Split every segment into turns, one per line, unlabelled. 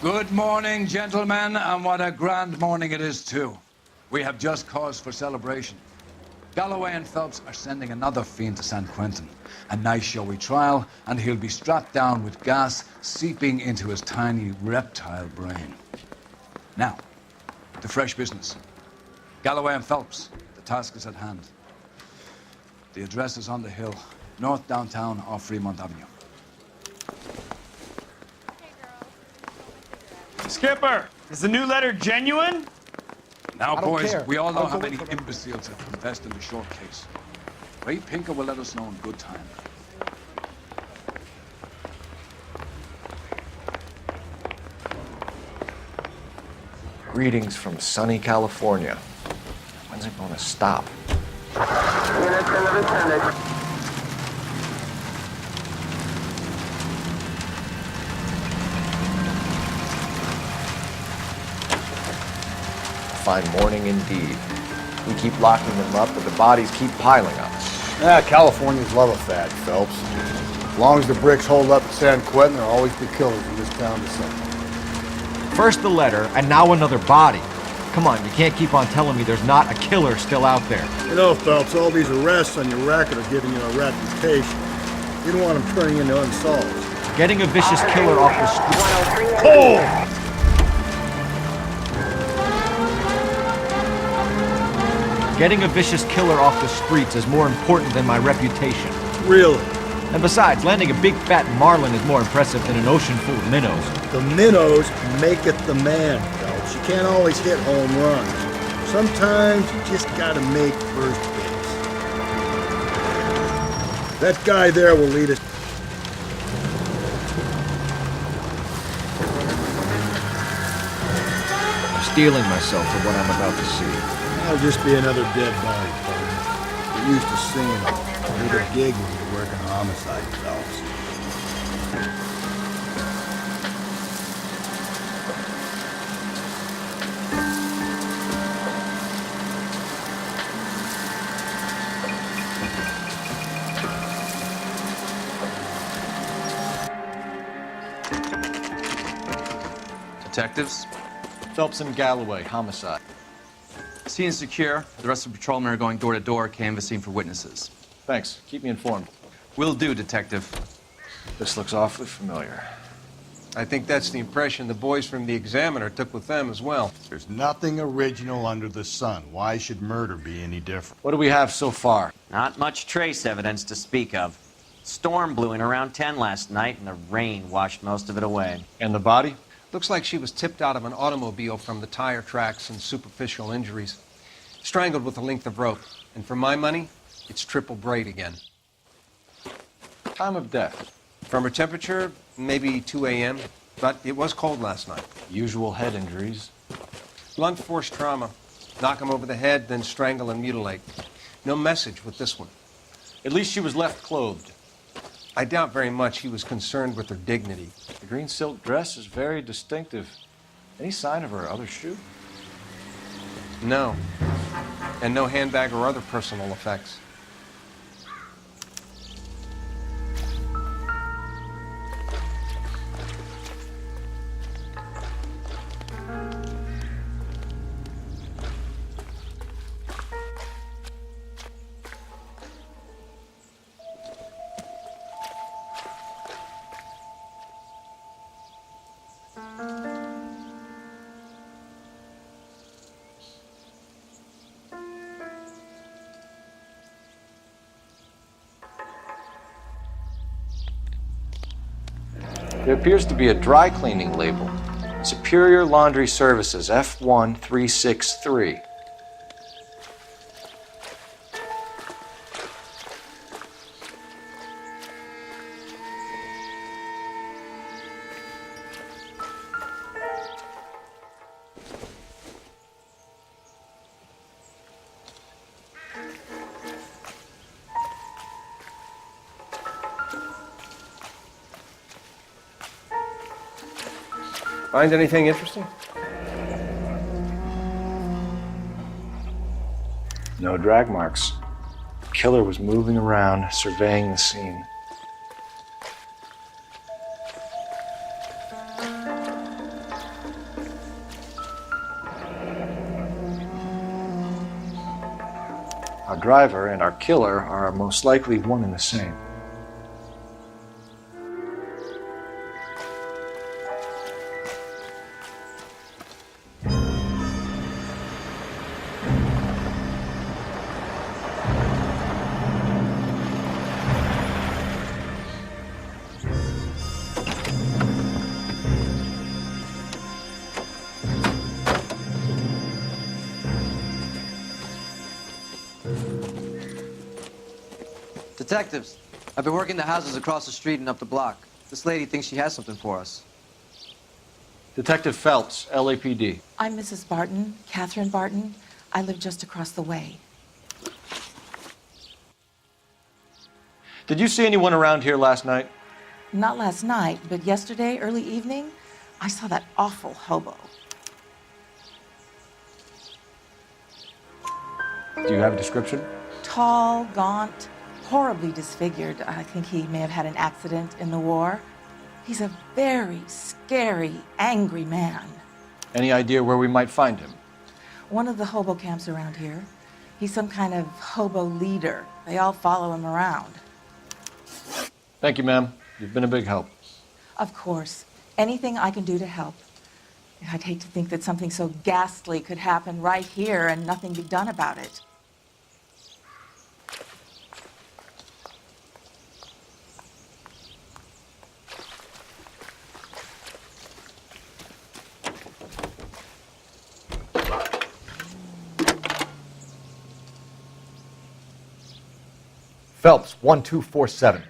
Good morning, gentlemen, and what a grand morning it is, too. We have just cause for celebration. Galloway and Phelps are sending another fiend to San Quentin. A nice showy trial, and he'll be strapped down with gas seeping into his tiny reptile brain. Now, to fresh business. Galloway and Phelps, the task is at hand. The address is on the hill, north downtown off Fremont Avenue.
Skipper, is the new letter genuine?
Now, boys, we all know how many imbeciles have confessed in the short case. Ray Pinker will let us know in good time.
Greetings from sunny California. When's it going to stop? Fine morning indeed. We keep locking them up, but the bodies keep piling up.
Californians love a fad, Phelps. As long as the bricks hold up at San Quentin, there'll always be killers in this town to some.
First the letter, and now another body. Come on, you can't keep on telling me there's not a killer still out there.
You know, Phelps, all these arrests on your record are giving you a reputation. You don't want them turning into unsolved.
Getting a vicious killer off the street.
Cole!
Getting a vicious killer off the streets is more important than my reputation.
Really?
And besides, landing a big fat marlin is more impressive than an ocean full of minnows.
The minnows make it the man, Phelps. You can't always hit home runs. Sometimes you just gotta make first base. That guy there will lead us.
I'm steeling myself for what I'm about to see.
That'll just be another dead body, partner. You're used to seeing them. You're the gig when you're working homicide, Phelps.
Detectives?
Phelps and Galloway, homicide.
Scene secure. The rest of the patrolmen are going door to door, canvassing for witnesses.
Thanks. Keep me informed.
Will do, Detective.
This looks awfully familiar.
I think that's the impression the boys from the Examiner took with them as well.
There's nothing original under the sun. Why should murder be any different?
What do we have so far?
Not much trace evidence to speak of. Storm blew in around 10 last night, and the rain washed most of it away.
And the body?
Looks like she was tipped out of an automobile from the tire tracks and superficial injuries. Strangled with a length of rope. And for my money, it's triple braid again.
Time of death?
From her temperature, maybe 2 a.m., but it was cold last night.
Usual head injuries.
Blunt force trauma. Knock him over the head, then strangle and mutilate. No message with this one.
At least she was left clothed.
I doubt very much he was concerned with her dignity.
The green silk dress is very distinctive. Any sign of her other shoe?
No. And no handbag or other personal effects.
There appears to be a dry cleaning label. Superior Laundry Services, F1363.
Find anything interesting?
No drag marks. The killer was moving around, surveying the scene. driver and our killer are most likely one and the same.
Detectives, I've been working the houses across the street and up the block. This lady thinks she has something for us.
Detective Phelps, LAPD.
I'm Mrs. Barton, Catherine Barton. I live just across the way.
Did you see anyone around here last night?
Not last night, but yesterday, early evening, I saw that awful hobo.
Do you have a description?
Tall, gaunt, horribly disfigured. I think he may have had an accident in the war. He's a very scary, angry man.
Any idea where we might find him?
One of the hobo camps around here. He's some kind of hobo leader. They all follow him around.
Thank you, ma'am. You've been a big help.
Of course. Anything I can do to help. I'd hate to think that something so ghastly could happen right here and nothing be done about it.
Phelps, 1247.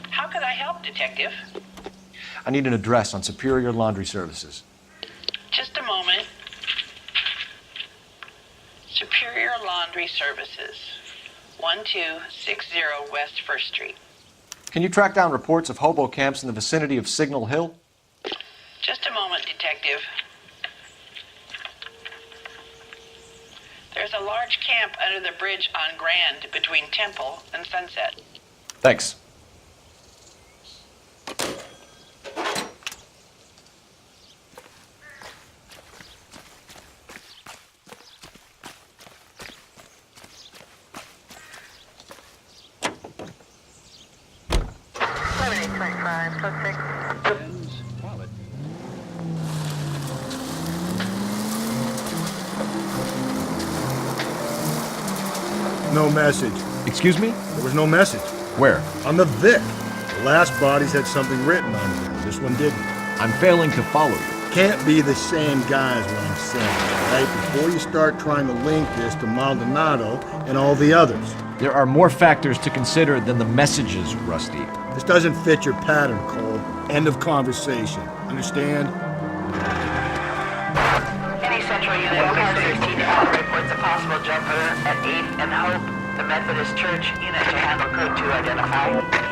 How could I help, Detective?
I need an address on Superior Laundry Services.
Just a moment. Superior Laundry Services, 1260 West 1st Street.
Can you track down reports of hobo camps in the vicinity of Signal Hill?
Just a moment, Detective. There's a large camp under the bridge on Grand between Temple and Sunset.
Thanks.
No message.
Excuse me?
There was no message.
Where?
On the Vic. The last bodies had something written on them. This one didn't.
I'm failing to follow you.
Can't be the same guy is what I'm saying, right? Before you start trying to link this to Maldonado and all the others.
There are more factors to consider than the messages, Rusty.
This doesn't fit your pattern, Cole. End of conversation. Understand?
Any Central Unit, Car 16 reports a possible jumper at 8th and Hope. The Methodist Church unit to handle code 2 identified.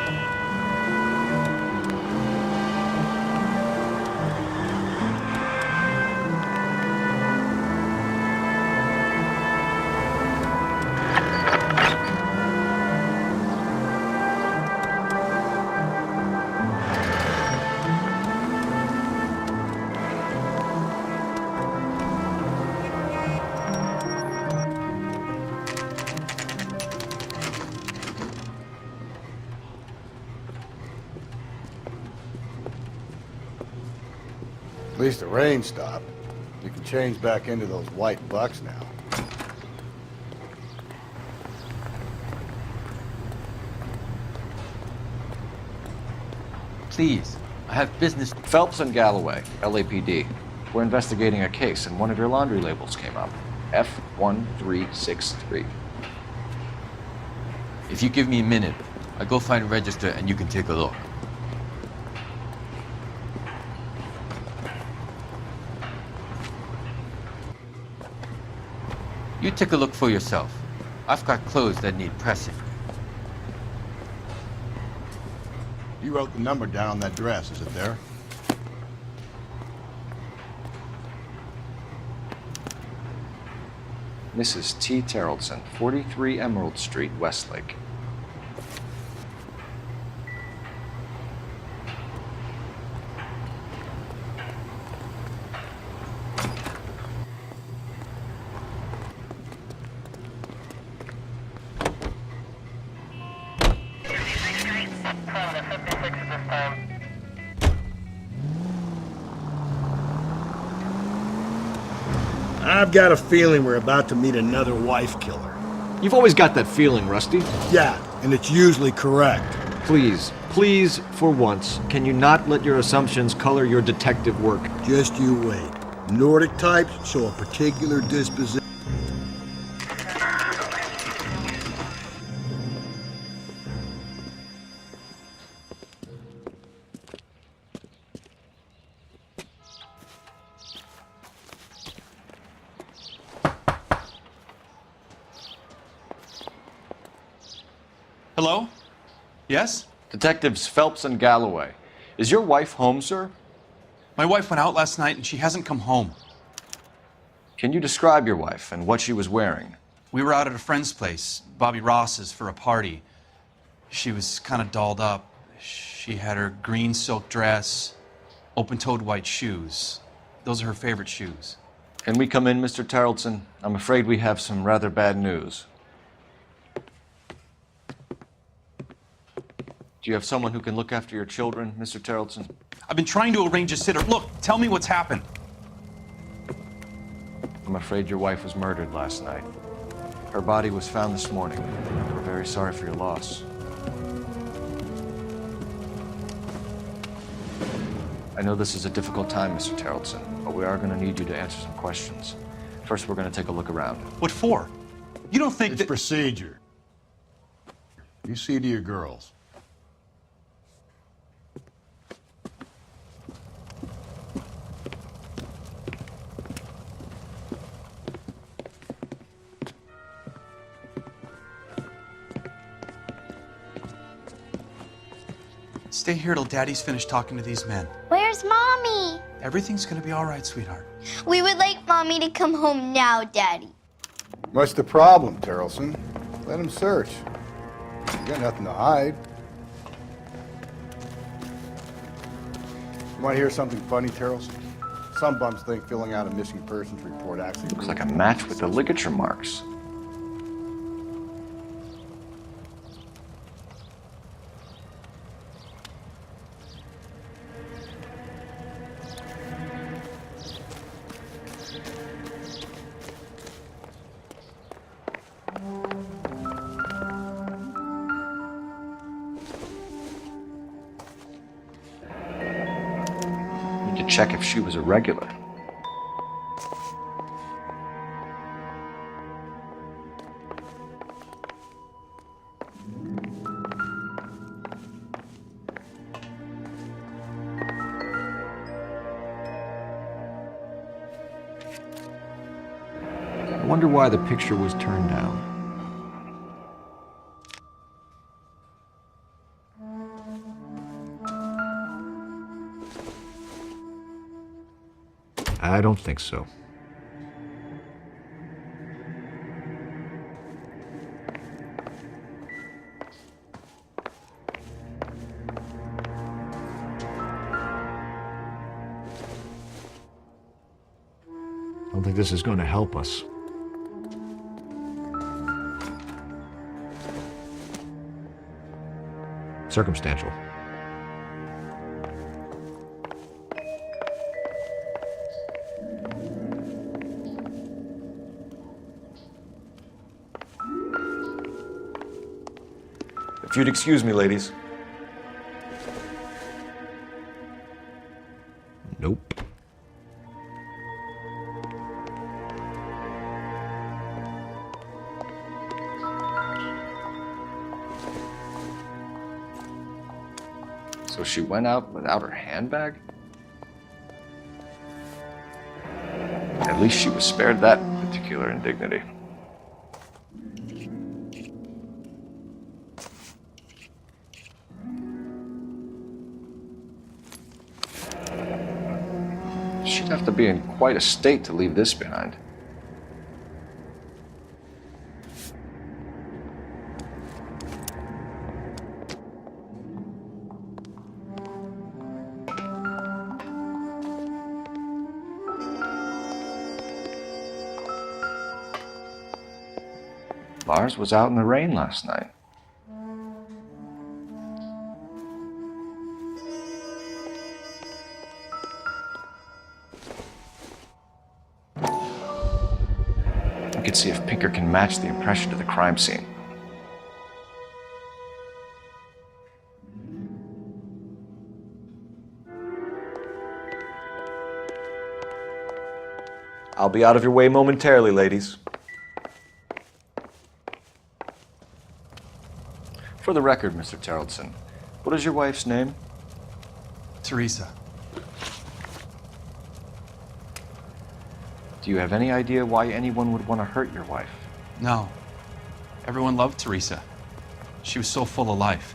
At least the rain stopped. You can change back into those white bucks now.
Please, I have business.
Phelps and Galloway, LAPD. We're investigating a case and one of your laundry labels came up. F1363.
If you give me a minute, I'll go find a register and you can take a look. You take a look for yourself. I've got clothes that need pressing.
You wrote the number down on that dress, is it there?
Mrs. T. Terrellson, 43 Emerald Street, Westlake.
I've got a feeling we're about to meet another wife killer.
You've always got that feeling, Rusty.
Yeah, and it's usually correct.
Please, please, for once, can you not let your assumptions color your detective work?
Just you wait. Nordic types show a particular disposition.
Hello? Yes?
Detectives Phelps and Galloway. Is your wife home, sir?
My wife went out last night and she hasn't come home.
Can you describe your wife and what she was wearing?
We were out at a friend's place, Bobby Ross's, for a party. She was kind of dolled up. She had her green silk dress, open-toed white shoes. Those are her favorite shoes.
Can we come in, Mr. Tarleton? I'm afraid we have some rather bad news. Do you have someone who can look after your children, Mr. Tarleton?
I've been trying to arrange a sitter. Look, tell me what's happened.
I'm afraid your wife was murdered last night. Her body was found this morning. We're very sorry for your loss. I know this is a difficult time, Mr. Tarleton, but we are going to need you to answer some questions. First, we're going to take a look around.
What for? You don't think
It's
that...
procedure. You see to your girls.
Stay here till Daddy's finished talking to these men.
Where's Mommy?
Everything's gonna be all right, sweetheart.
We would like Mommy to come home now, Daddy.
What's the problem, Tarleton? Let him search. You got nothing to hide. You want to hear something funny, Tarleton? Some bums think filling out a missing persons report actually
Looks like a match with the ligature marks. To check if she was a regular.
I wonder why the picture was turned down. I don't think so. I don't think this is going to help us. Circumstantial.
If you'd excuse me, ladies.
Nope.
So she went out without her handbag? At least she was spared that particular indignity. She'd have to be in quite a state to leave this behind. Lars was out in the rain last night. tinker can match the impression to the crime scene. I'll be out of your way momentarily, ladies. For the record, Mr. Terrelson, what is your wife's name?
Teresa.
Do you have any idea why anyone would want to hurt your wife?
No. Everyone loved Teresa. She was so full of life.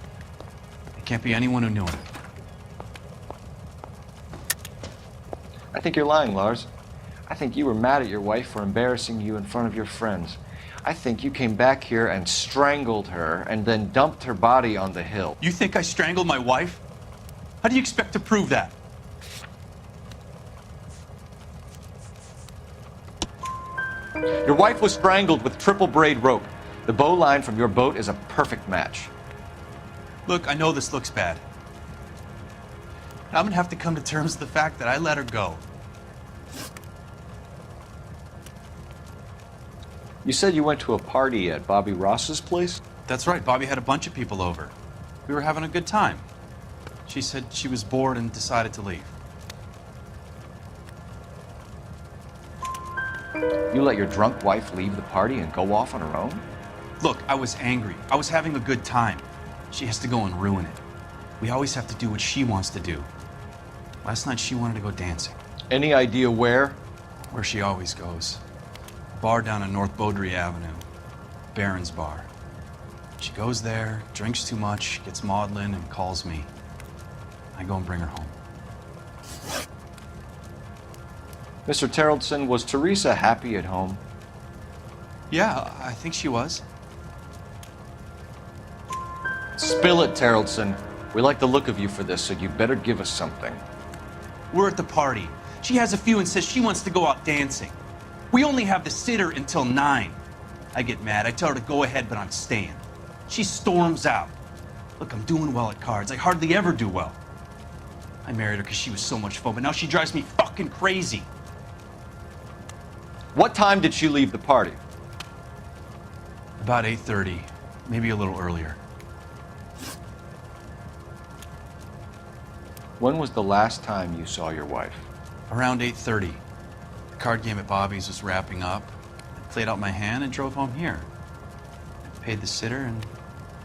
It can't be anyone who knew her.
I think you're lying, Lars. I think you were mad at your wife for embarrassing you in front of your friends. I think you came back here and strangled her and then dumped her body on the hill.
You think I strangled my wife? How do you expect to prove that?
Your wife was strangled with triple braid rope. The bow line from your boat is a perfect match.
Look, I know this looks bad. I'm gonna have to come to terms with the fact that I let her go.
You said you went to a party at Bobby Ross's place?
That's right, Bobby had a bunch of people over. We were having a good time. She said she was bored and decided to leave.
You let your drunk wife leave the party and go off on her own?
Look, I was angry. I was having a good time. She has to go and ruin it. We always have to do what she wants to do. Last night she wanted to go dancing.
Any idea where?
Where she always goes. A bar down on North Beaudry Avenue. Baron's Bar. She goes there, drinks too much, gets maudlin, and calls me. I go and bring her home.
Mr. Terrelson, was Teresa happy at home?
Yeah, I think she was.
Spill it, Terrelson. We like the look of you for this, so you better give us something.
We're at the party. She has a few and says she wants to go out dancing. We only have the sitter until 9. I get mad. I tell her to go ahead, but I'm staying. She storms out. Look, I'm doing well at cards. I hardly ever do well. I married her because she was so much fun, but now she drives me fucking crazy.
What time did she leave the party?
About 8:30, maybe a little earlier.
When was the last time you saw your wife?
Around 8:30. The card game at Bobby's was wrapping up. I played out my hand and drove home here. I paid the sitter and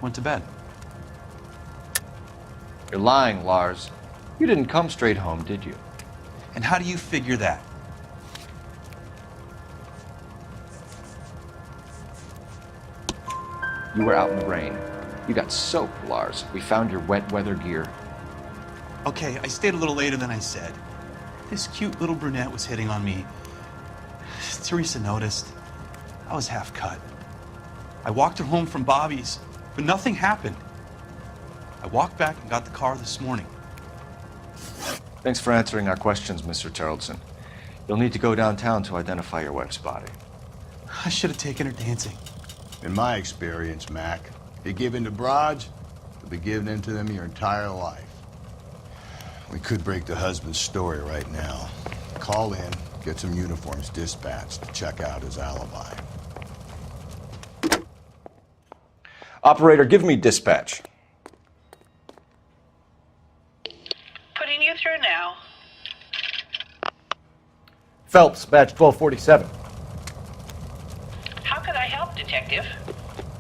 went to bed.
You're lying, Lars. You didn't come straight home, did you?
And how do you figure that?
You were out in the rain. You got soaked, Lars. We found your wet weather gear.
Okay, I stayed a little later than I said. This cute little brunette was hitting on me. Teresa noticed. I was half cut. I walked her home from Bobby's, but nothing happened. I walked back and got the car this morning.
Thanks for answering our questions, Mr. Terrelson. You'll need to go downtown to identify your wife's body.
I should have taken her dancing.
In my experience, Mac, you give in to broads, you'll be giving in to them your entire life. We could break the husband's story right now. Call in, get some uniforms dispatched to check out his alibi.
Operator, give me dispatch.
Putting you through now.
Phelps, badge 1247.
How could I help, Detective?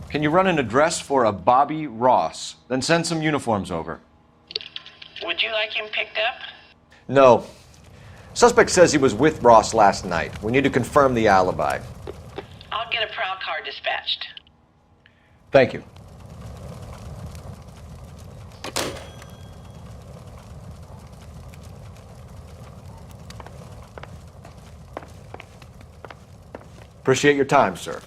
Can you run an address for a Bobby Ross? Then send some uniforms over.
Would you like him picked up?
No. Suspect says he was with Ross last night. We need to confirm the alibi.
I'll get a prowl car dispatched.
Thank you. Appreciate your time, sir.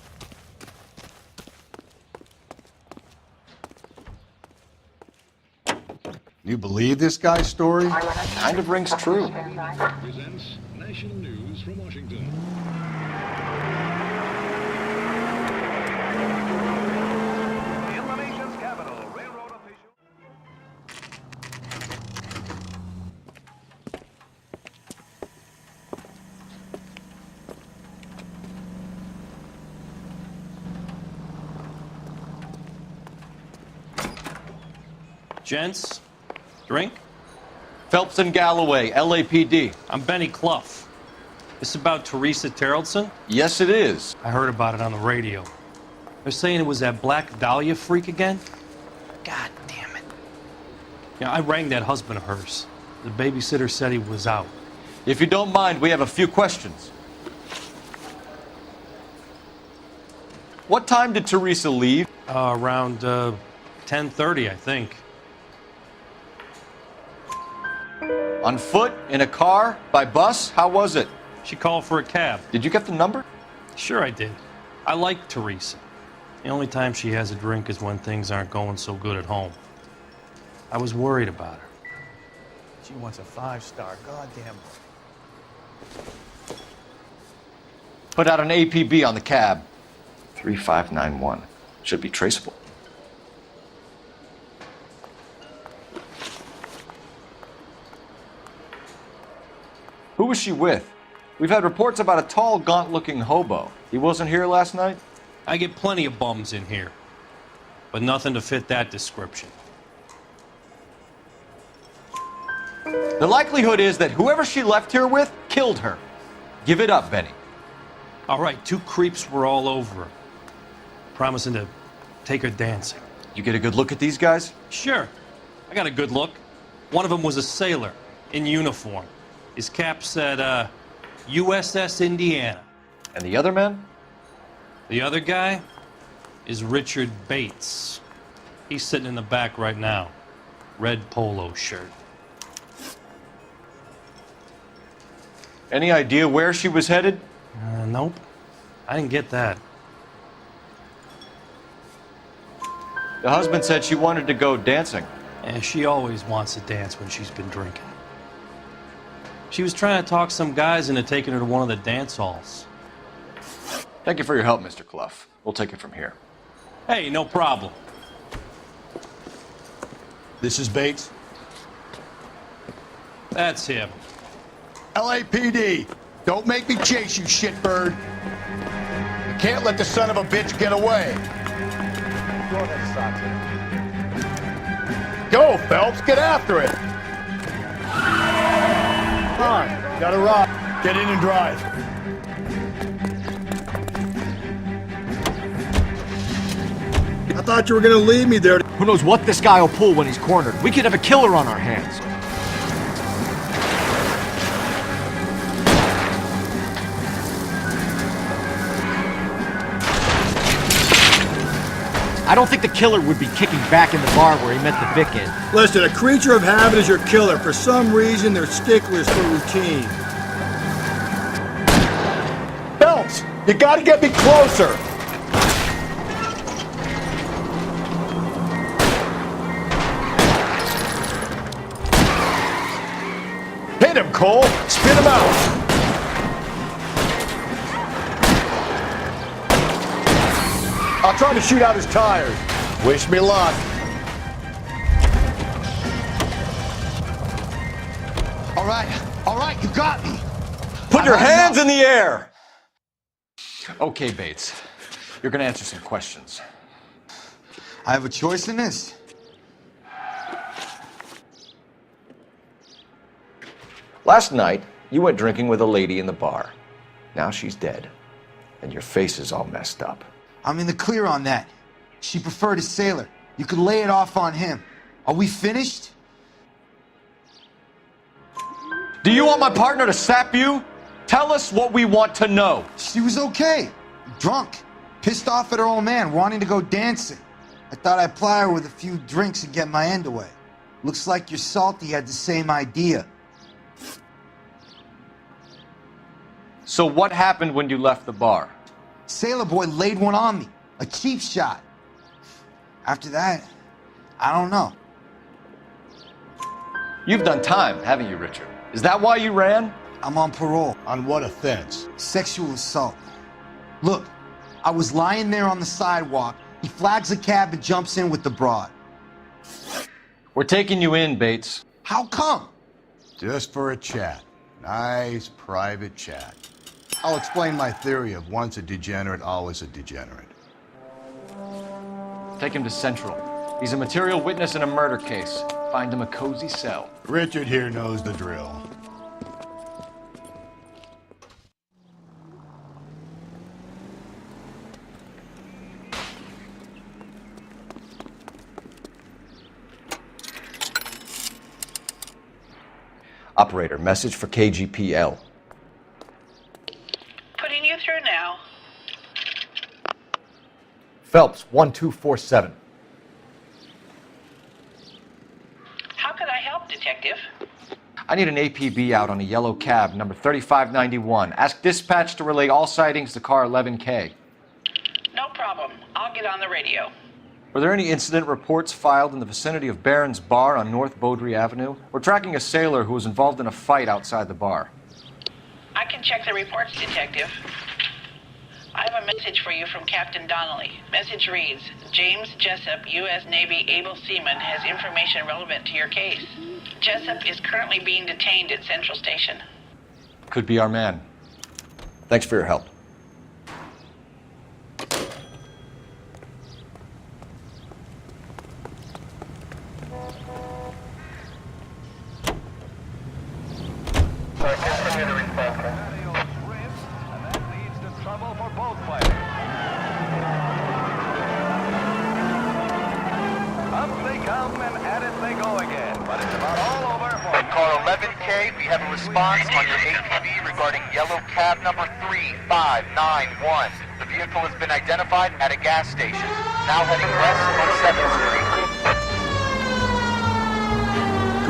You believe this guy's story?
Kind of rings true.
Presents national news from Washington. In the nation's capital, railroad officials.
Gents, drink?
Phelps and Galloway, LAPD.
I'm Benny Clough. This about Teresa Terrellson?
Yes, it is.
I heard about it on the radio. They're saying it was that Black Dahlia freak again? God damn it. Yeah, I rang that husband of hers. The babysitter said he was out.
If you don't mind, we have a few questions. What time did Teresa leave?
Around 10:30, I think.
On foot? In a car? By bus? How was it?
She called for a cab.
Did you get the number?
Sure I did. I like Teresa. The only time she has a drink is when things aren't going so good at home. I was worried about her.
She wants a 5-star, goddamn.
Put out an APB on the cab. 3591. Should be traceable. Who was she with? We've had reports about a tall, gaunt-looking hobo. He wasn't here last night?
I get plenty of bums in here, but nothing to fit that description.
The likelihood is that whoever she left here with killed her. Give it up, Benny.
All right, 2 creeps were all over her, promising to take her dancing.
You get a good look at these guys?
Sure. I got a good look. One of them was a sailor in uniform. His cap said, USS Indiana.
And the other man?
The other guy is Richard Bates. He's sitting in the back right now. Red polo shirt.
Any idea where she was headed?
Nope. I didn't get that.
The husband said she wanted to go dancing.
And she always wants to dance when she's been drinking. She was trying to talk some guys into taking her to one of the dance halls.
Thank you for your help, Mr. Clough. We'll take it from here.
Hey, no problem.
This is Bates.
That's him.
LAPD, don't make me chase you, shitbird. You can't let the son of a bitch get away. Go, Phelps, get after it. Come on, got a rock. Get in and drive.
I thought you were gonna leave me there.
Who knows what this guy will pull when he's cornered? We could have a killer on our hands. I don't think the killer would be kicking back in the bar where he met the Vic in.
Listen, a creature of habit is your killer. For some reason, they're sticklers for routine.
Phelps, you gotta get me closer. Hit him, Cole. Spin him out. I'll try to shoot out his tires. Wish me luck. All right, you got me.
Put your hands in the air! Okay, Bates. You're gonna answer some questions.
I have a choice in this.
Last night, you went drinking with a lady in the bar. Now she's dead, and your face is all messed up.
I'm in the clear on that. She preferred a sailor. You could lay it off on him. Are we finished?
Do you want my partner to sap you? Tell us what we want to know.
She was okay. Drunk. Pissed off at her old man, wanting to go dancing. I thought I'd ply her with a few drinks and get my end away. Looks like your salty had the same idea.
So what happened when you left the bar?
Sailor boy laid one on me. A cheap shot. After that, I don't know.
You've done time, haven't you, Richard? Is that why you ran?
I'm on parole.
On what offense?
Sexual assault. Look, I was lying there on the sidewalk. He flags a cab and jumps in with the broad.
We're taking you in, Bates.
How come?
Just for a chat. Nice private chat. I'll explain my theory of once a degenerate, always a degenerate.
Take him to Central. He's a material witness in a murder case. Find him a cozy cell.
Richard here knows the drill.
Operator, message for KGPL.
Putting you through now.
Phelps, 1247.
How could I help, Detective?
I need an APB out on a yellow cab, number 3591. Ask dispatch to relay all sightings to car 11K.
No problem. I'll get on the radio.
Were there any incident reports filed in the vicinity of Barron's Bar on North Beaudry Avenue? We're tracking a sailor who was involved in a fight outside the bar.
I can check the reports, Detective. I have a message for you from Captain Donnelly. Message reads, James Jessup, U.S. Navy able seaman, has information relevant to your case. Jessup is currently being detained at Central Station.
Could be our man. Thanks for your help.
We have a response on your APB regarding yellow cab number 3591. The vehicle has been identified at a gas station. Now heading west on 7th Street.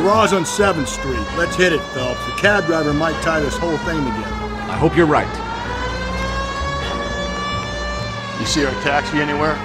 Garage on 7th Street. Let's hit it, Phelps. The cab driver might tie this whole thing together.
I hope you're right.
You see our taxi anywhere?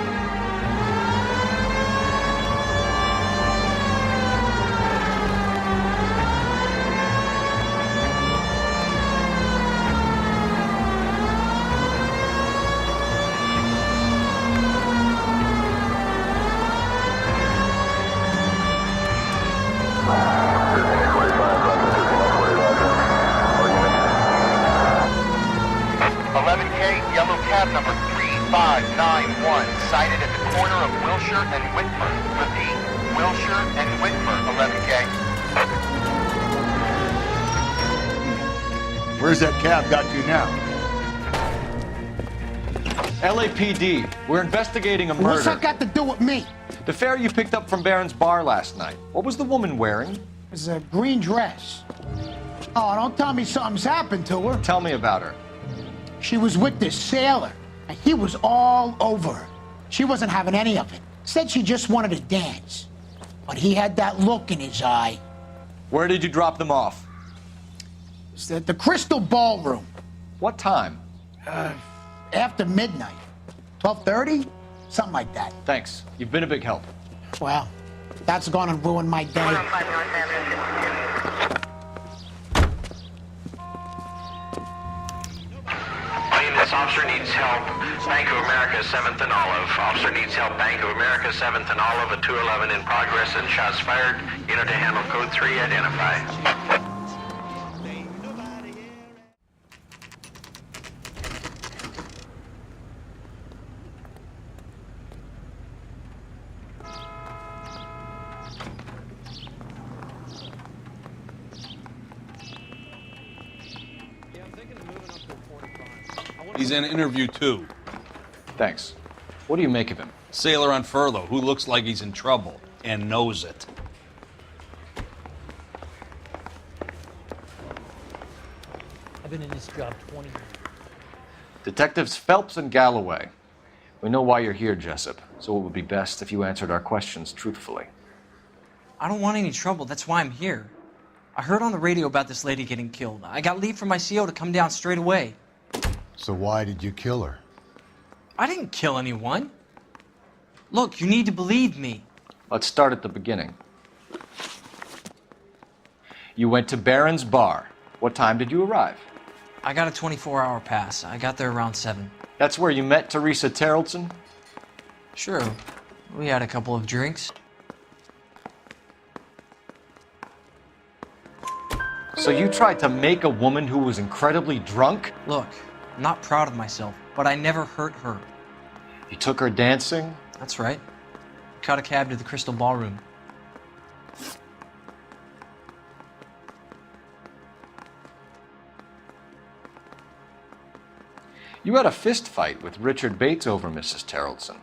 Sighted at the corner of Wilshire and Whitmer. Repeat, Wilshire and Whitmer, 11K.
Where's that cab got to now?
LAPD, we're investigating a murder.
What's that got to do with me?
The fare you picked up from Barron's Bar last night. What was the woman wearing?
It was a green dress. Oh, don't tell me something's happened to her.
Tell me about her.
She was with this sailor. And he was all over her. She wasn't having any of it. Said she just wanted to dance. But he had that look in his eye.
Where did you drop them off?
It's at the Crystal Ballroom.
What time?
After midnight. 12:30? Something like that.
Thanks. You've been a big help.
Well, that's gonna ruin my day.
This officer needs help. Bank of America, 7th and Olive. Officer needs help. Bank of America, 7th and Olive, a 211 in progress and shots fired. Unit to handle code 3, identify.
He's in interview 2.
Thanks. What do you make of him?
Sailor on furlough who looks like he's in trouble and knows it.
I've been in this job 20 years.
Detectives Phelps and Galloway. We know why you're here, Jessup, so it would be best if you answered our questions truthfully.
I don't want any trouble. That's why I'm here. I heard on the radio about this lady getting killed. I got leave from my CO to come down straight away.
So why did you kill her?
I didn't kill anyone. Look, you need to believe me.
Let's start at the beginning. You went to Barron's Bar. What time did you arrive?
I got a 24-hour pass. I got there around 7.
That's where you met Teresa Terrelson?
Sure. We had a couple of drinks.
So you tried to make a woman who was incredibly drunk?
Look, I'm not proud of myself, but I never hurt her.
You took her dancing?
That's right. caught a cab to the Crystal Ballroom.
You had a fist fight with Richard Bates over Mrs. Terrelson.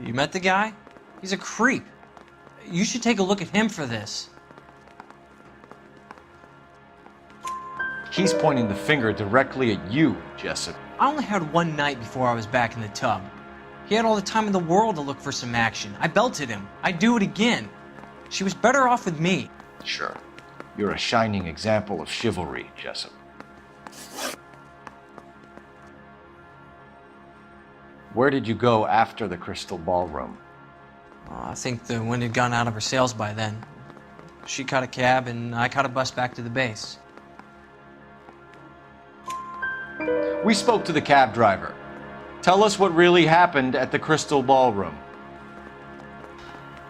You met the guy? He's a creep. You should take a look at him for this.
He's pointing the finger directly at you, Jessup.
I only had one night before I was back in the tub. He had all the time in the world to look for some action. I belted him. I'd do it again. She was better off with me.
Sure. You're a shining example of chivalry, Jessup. Where did you go after the Crystal Ballroom?
I think the wind had gone out of her sails by then. She caught a cab and I caught a bus back to the base.
We spoke to the cab driver. Tell us what really happened at the Crystal Ballroom.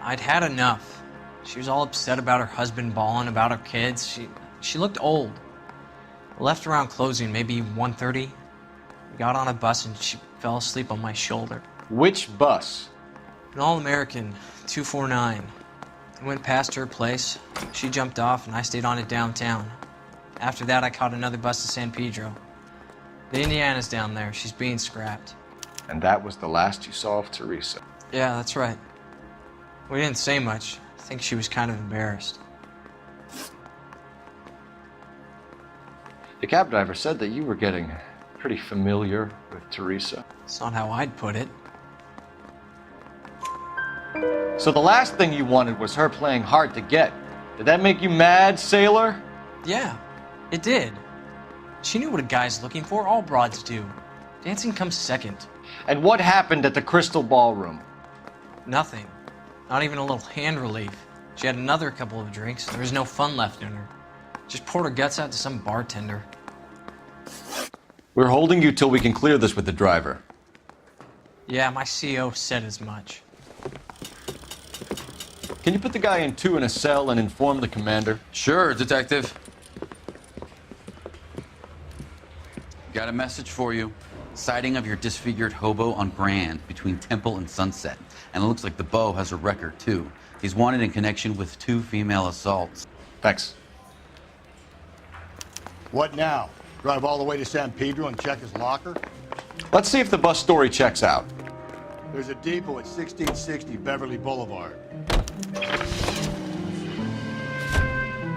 I'd had enough. She was all upset about her husband bawling about her kids. She looked old. I left around closing, maybe 1:30. We got on a bus and she fell asleep on my shoulder.
Which bus?
An All-American, 249. I went past her place. She jumped off and I stayed on it downtown. After that, I caught another bus to San Pedro. The Indiana's down there. She's being scrapped.
And that was the last you saw of Teresa.
Yeah, that's right. We didn't say much. I think she was kind of embarrassed.
The cab driver said that you were getting pretty familiar with Teresa.
It's not how I'd put it.
So the last thing you wanted was her playing hard to get. Did that make you mad, sailor?
Yeah, it did. She knew what a guy's looking for. All broads do. Dancing comes second.
And what happened at the Crystal Ballroom?
Nothing. Not even a little hand relief. She had another couple of drinks. There was no fun left in her. Just poured her guts out to some bartender.
We're holding you till we can clear this with the driver.
Yeah, my CO said as much.
Can you put the guy in two in a cell and inform the commander?
Sure, Detective. Got a message for you. Sighting of your disfigured hobo on Grand between Temple and Sunset. And it looks like the beau has a record, too. He's wanted in connection with 2 female assaults.
Thanks.
What now? Drive all the way to San Pedro and check his locker?
Let's see if the bus story checks out.
There's a depot at 1660 Beverly Boulevard.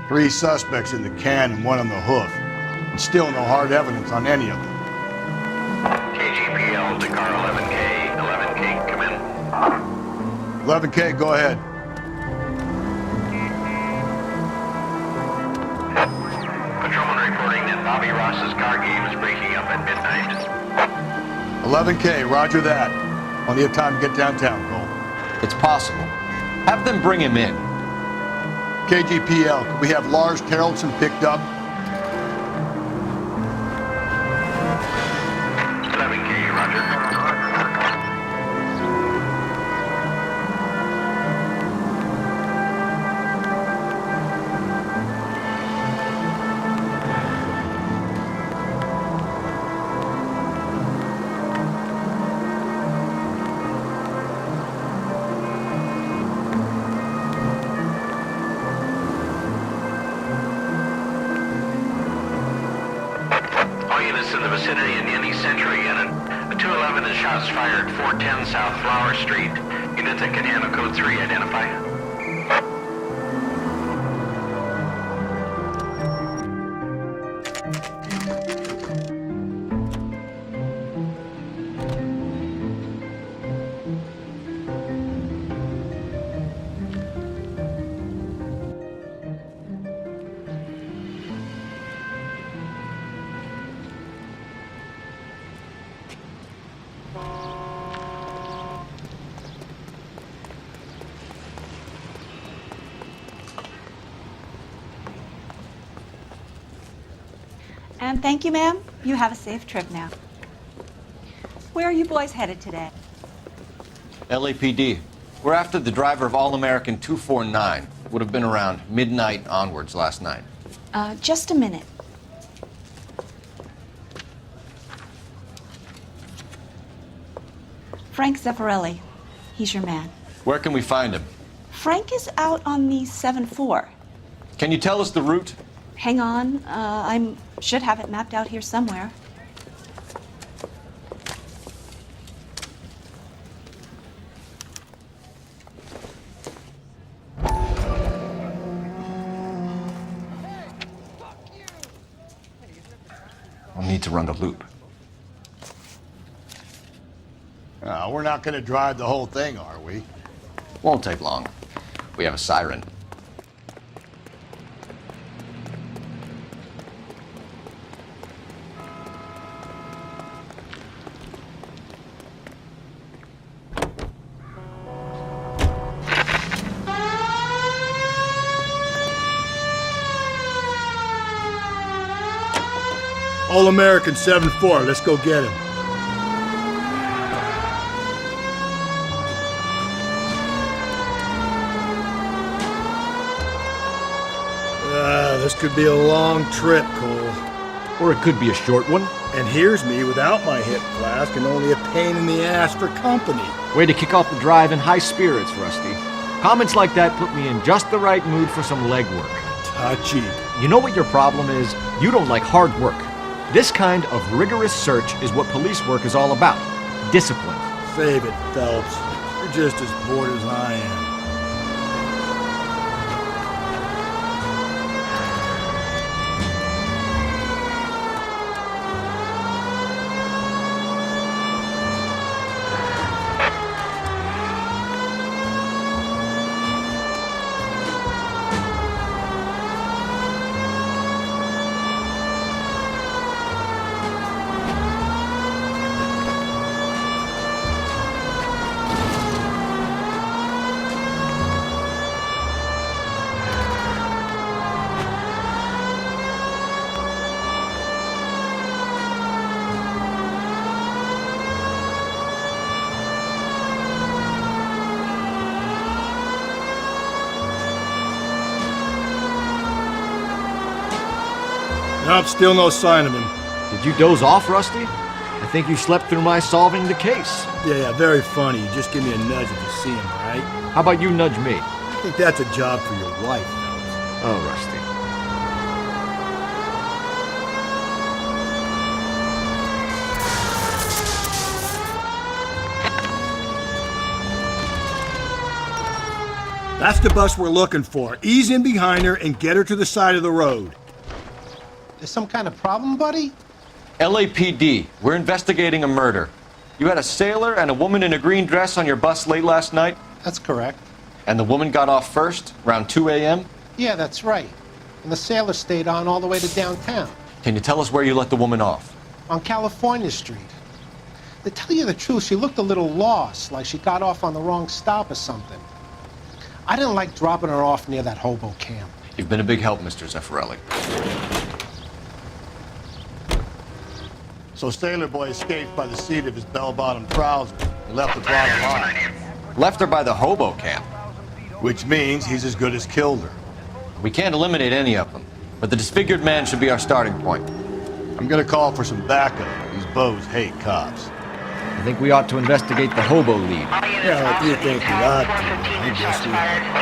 3 suspects in the can and 1 on the hoof. And still no hard evidence on any of them.
KGPL to car 11K. 11K, come in.
11K, go ahead.
Patrolman reporting that Bobby Ross's car game is breaking up at midnight.
11K, roger that. Only have time to get downtown, Cole.
It's possible. Have them bring him in.
KGPL, can we have Lars Terrelson picked up?
11K, roger. In the vicinity in any Century unit. A 211 and shots fired, 410 South Flower Street. Units that can handle code 3, identify.
And thank you, ma'am. You have a safe trip now. Where are you boys headed today?
LAPD. We're after the driver of All-American 249. Would have been around midnight onwards last night.
Just a minute. Frank Zeffirelli. He's your man.
Where can we find him?
Frank is out on the 7-4.
Can you tell us the route?
Hang on, I should have it mapped out here somewhere.
We'll need to run the loop.
We're not going to drive the whole thing, are we?
Won't take long. We have a siren.
All American 7-4, let's go get him. This could be a long trip, Cole.
Or it could be a short one.
And here's me without my hip flask and only a pain in the ass for company.
Way to kick off the drive in high spirits, Rusty. Comments like that put me in just the right mood for some legwork.
Touchy.
You know what your problem is? You don't like hard work. This kind of rigorous search is what police work is all about. Discipline.
Save it, Phelps. You're just as bored as I am. Nope, still no sign of him.
Did you doze off, Rusty? I think you slept through my solving the case.
Yeah, very funny. You just give me a nudge if you see him, right?
How about you nudge me?
I think that's a job for your wife, Phelps.
Oh, Rusty.
That's the bus we're looking for. Ease in behind her and get her to the side of the road.
There's some kind of problem, buddy?
LAPD, we're investigating a murder. You had a sailor and a woman in a green dress on your bus late last night?
That's correct.
And the woman got off first, around 2 a.m.?
Yeah, that's right. And the sailor stayed on all the way to downtown.
Can you tell us where you let the woman off?
On California Street. To tell you the truth, she looked a little lost, like she got off on the wrong stop or something. I didn't like dropping her off near that hobo camp.
You've been a big help, Mr. Zeffirelli.
So Sailor Boy escaped by the seat of his bell-bottom trousers. He left the blonde alive.
Left her by the hobo camp.
Which means he's as good as killed her.
We can't eliminate any of them, but the disfigured man should be our starting point.
I'm gonna call for some backup. These bows hate cops.
I think we ought to investigate the hobo lead.
Yeah, if you think we ought to, I guess we...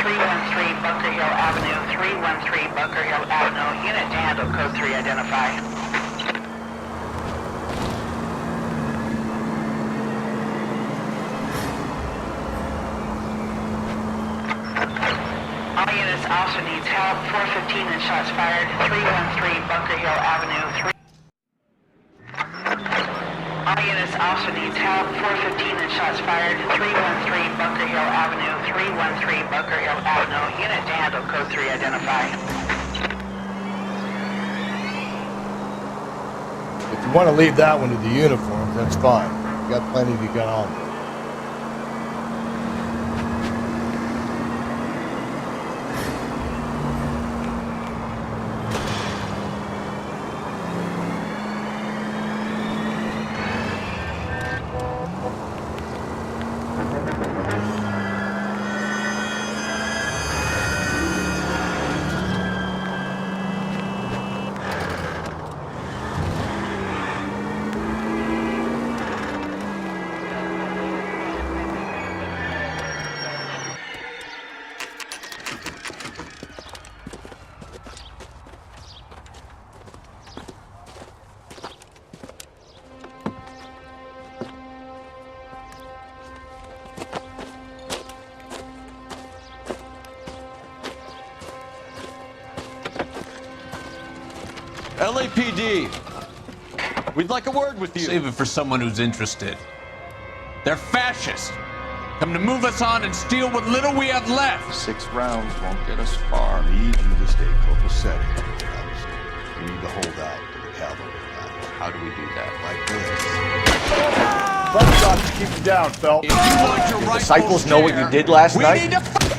313 Bunker Hill Avenue, 313 Bunker Hill Avenue. Unit to handle code 3 identify. All units also needs help. 415 and shots fired. 313 Bunker Hill Avenue. All units also needs help. 415 and shots fired. 313 Bunker Hill Avenue. 313 Bunker Hill Avenue. Unit to handle code 3 identify.
If you want to leave that one to the uniforms, that's fine. You got plenty to get on with.
LAPD. We'd like a word with you.
Save it for someone who's interested. They're fascists. Come to move us on and steal what little we have left.
6 rounds won't get us far.
I need you to stay copacetic. We need to hold out to the cavalry.
How do we do that?
Like this. Front shot to keep you down, Phelps.
If you want your
The disciples know what you did last
we
night?
need to...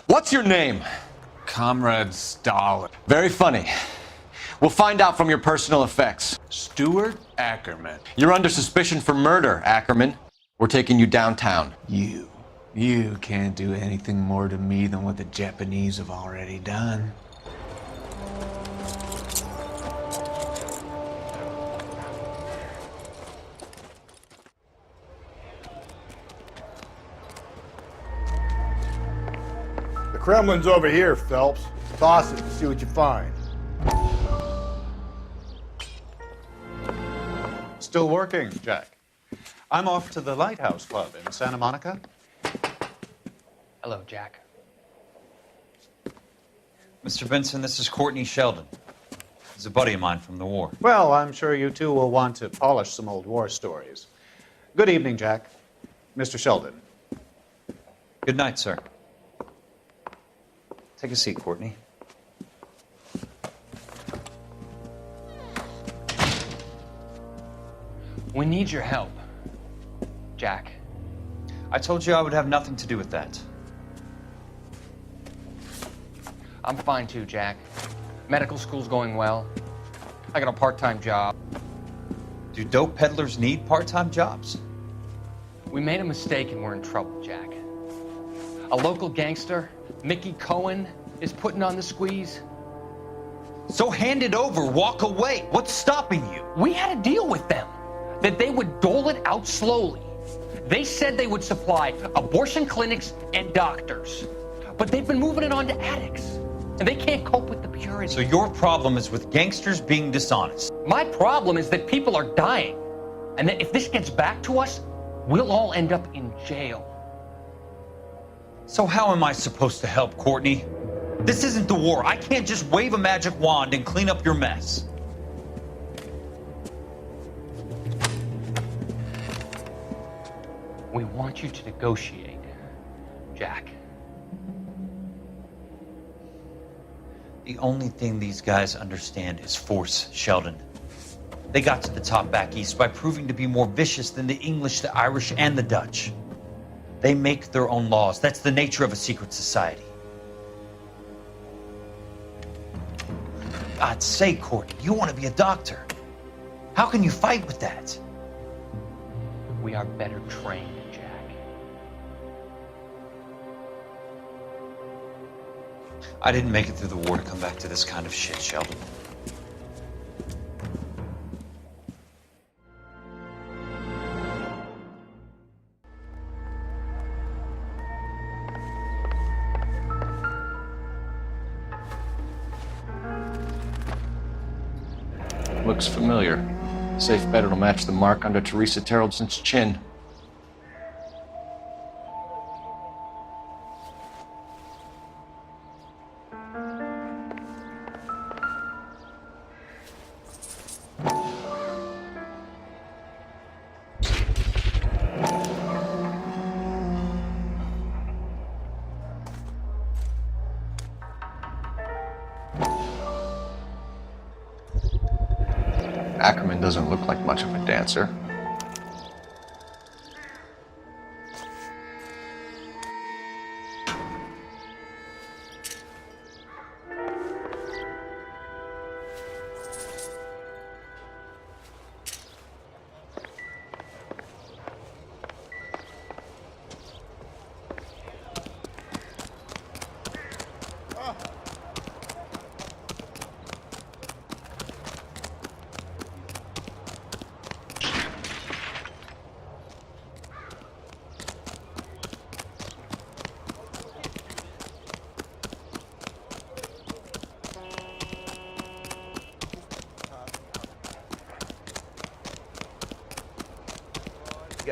What's your name?
Comrade Stalin.
Very funny. We'll find out from your personal effects.
Stuart Ackerman.
You're under suspicion for murder, Ackerman. We're taking you downtown.
You can't do anything more to me than what the Japanese have already done.
The Kremlin's over here, Phelps. Toss it and see what you find.
Still working, Jack. I'm off to the Lighthouse Club in Santa Monica.
Hello, Jack.
Mr. Benson, this is Courtney Sheldon. He's a buddy of mine from the war.
Well, I'm sure you two will want to polish some old war stories. Good evening, Jack. Mr. Sheldon.
Good night, sir. Take a seat, Courtney.
We need your help, Jack.
I told you I would have nothing to do with that.
I'm fine too, Jack. Medical school's going well. I got a part-time job.
Do dope peddlers need part-time jobs?
We made a mistake and we're in trouble, Jack. A local gangster, Mickey Cohen, is putting on the squeeze.
So hand it over, walk away. What's stopping you?
We had a deal with them that they would dole it out slowly. They said they would supply abortion clinics and doctors, but they've been moving it on to addicts, and they can't cope with the purity.
So your problem is with gangsters being dishonest.
My problem is that people are dying, and that if this gets back to us, we'll all end up in jail.
So how am I supposed to help, Courtney? This isn't the war. I can't just wave a magic wand and clean up your mess.
We want you to negotiate, Jack.
The only thing these guys understand is force, Sheldon. They got to the top back east by proving to be more vicious than the English, the Irish, and the Dutch. They make their own laws. That's the nature of a secret society. God's sake, Courtney, you want to be a doctor. How can you fight with that?
We are better trained, Jack.
I didn't make it through the war to come back to this kind of shit, Sheldon.
Looks familiar. Safe bet it'll match the mark under Teresa Terrelson's chin. Ackerman doesn't look like much of a dancer.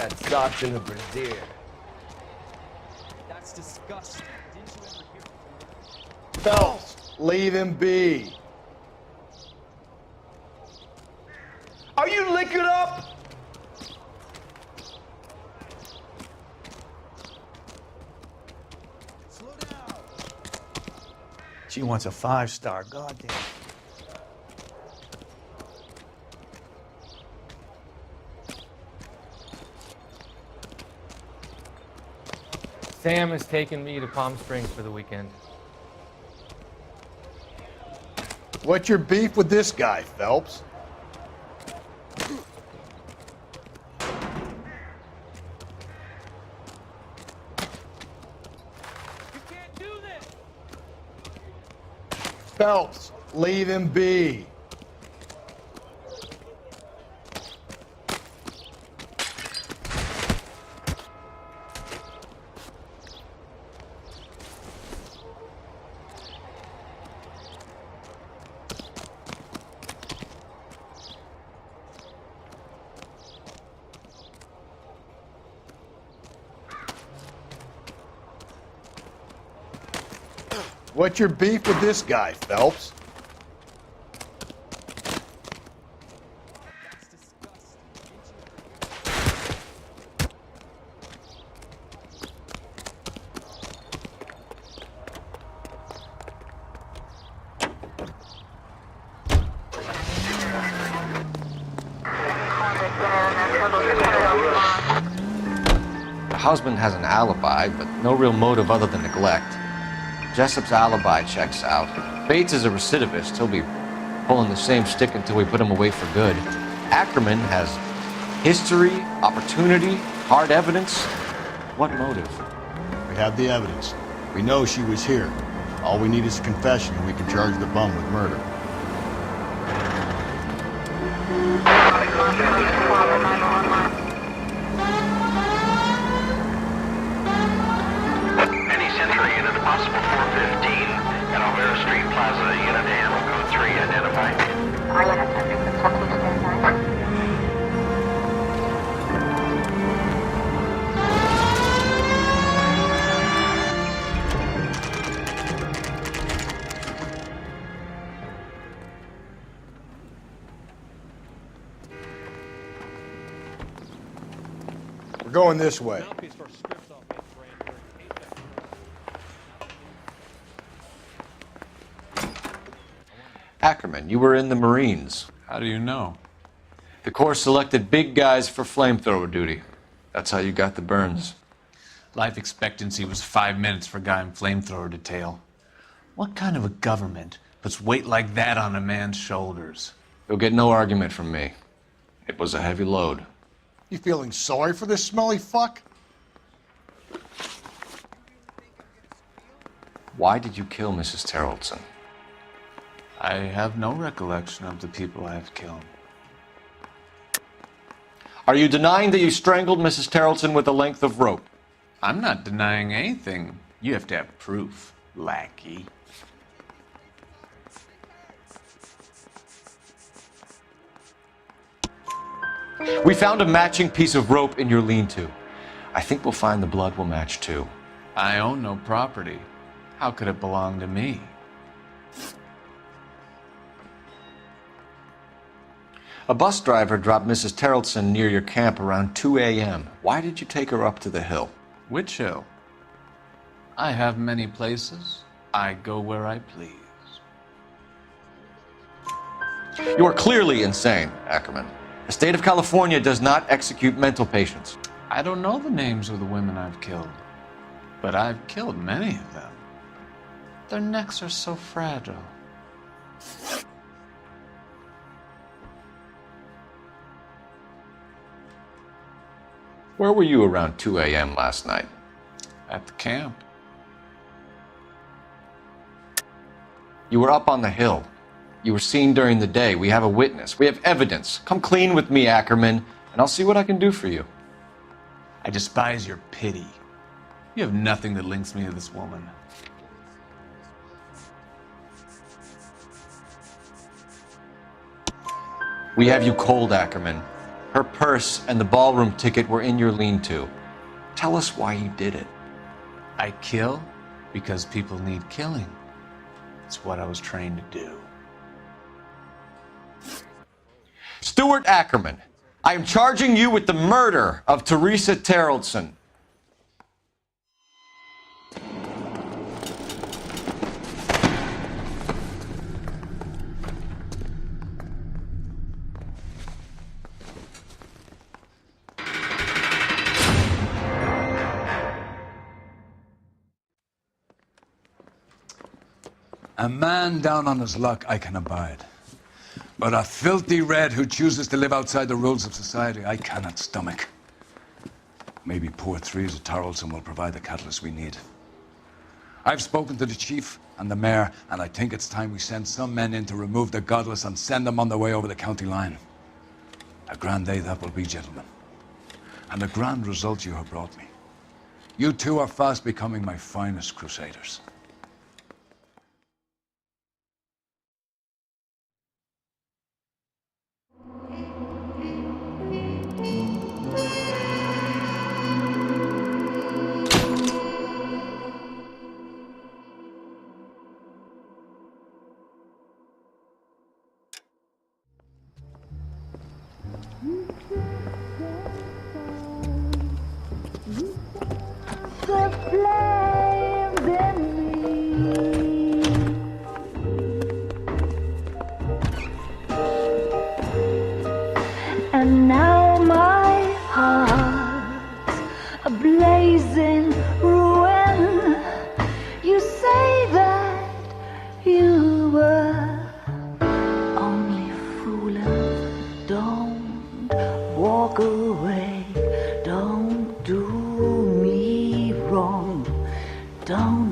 that soft in the brassiere.
That's disgusting. Didn't you ever hear?
Phelps, leave him be.
Are you liquored up?
She wants a 5-star. God damn.
Sam has taken me to Palm Springs for the weekend.
What's your beef with this guy, Phelps? Phelps, leave him be. What's your beef with this guy, Phelps?
The husband has an alibi, but no real motive other than neglect. Jessup's alibi checks out. Bates is a recidivist. He'll be pulling the same stick until we put him away for good. Ackerman has history, opportunity, hard evidence. What motive?
We have the evidence. We know she was here. All we need is a confession and we can charge the bum with murder.
Any Central unit, possible 415 at Alvera Street Plaza, unit animal code 3, identify.
We're going this way.
Ackerman, you were in the Marines.
How do you know?
The Corps selected big guys for flamethrower duty. That's how you got the burns.
Life expectancy was 5 minutes for a guy in flamethrower detail. What kind of a government puts weight like that on a man's shoulders?
You'll get no argument from me. It was a heavy load.
You feeling sorry for this smelly fuck?
Why did you kill Mrs. Terrelson?
I have no recollection of the people I have killed.
Are you denying that you strangled Mrs. Terrelson with a length of rope?
I'm not denying anything. You have to have proof, lackey.
We found a matching piece of rope in your lean-to. I think we'll find the blood will match too.
I own no property. How could it belong to me?
A bus driver dropped Mrs. Terrelson near your camp around 2 a.m. Why did you take her up to the hill?
Which hill? I have many places. I go where I please.
You are clearly insane, Ackerman. The state of California does not execute mental patients.
I don't know the names of the women I've killed, but I've killed many of them. Their necks are so fragile.
Where were you around 2 a.m. last night?
At the camp.
You were up on the hill. You were seen during the day. We have a witness. We have evidence. Come clean with me, Ackerman, and I'll see what I can do for you.
I despise your pity. You have nothing that links me to this woman.
We have you cold, Ackerman. Her purse and the ballroom ticket were in your lean-to. Tell us why you did it.
I kill because people need killing. It's what I was trained to do.
Stuart Ackerman, I am charging you with the murder of Teresa Terrellson.
A man down on his luck I can abide. But a filthy red who chooses to live outside the rules of society, I cannot stomach. Maybe poor Teresa Terrellson will provide the catalyst we need. I've spoken to the chief and the mayor, and I think it's time we send some men in to remove the godless and send them on their way over the county line. A grand day that will be, gentlemen. And a grand result you have brought me. You two are fast becoming my finest crusaders.
And now my heart's a blazing ruin. You say that you were only fooling. Don't walk away. Don't do me wrong. Don't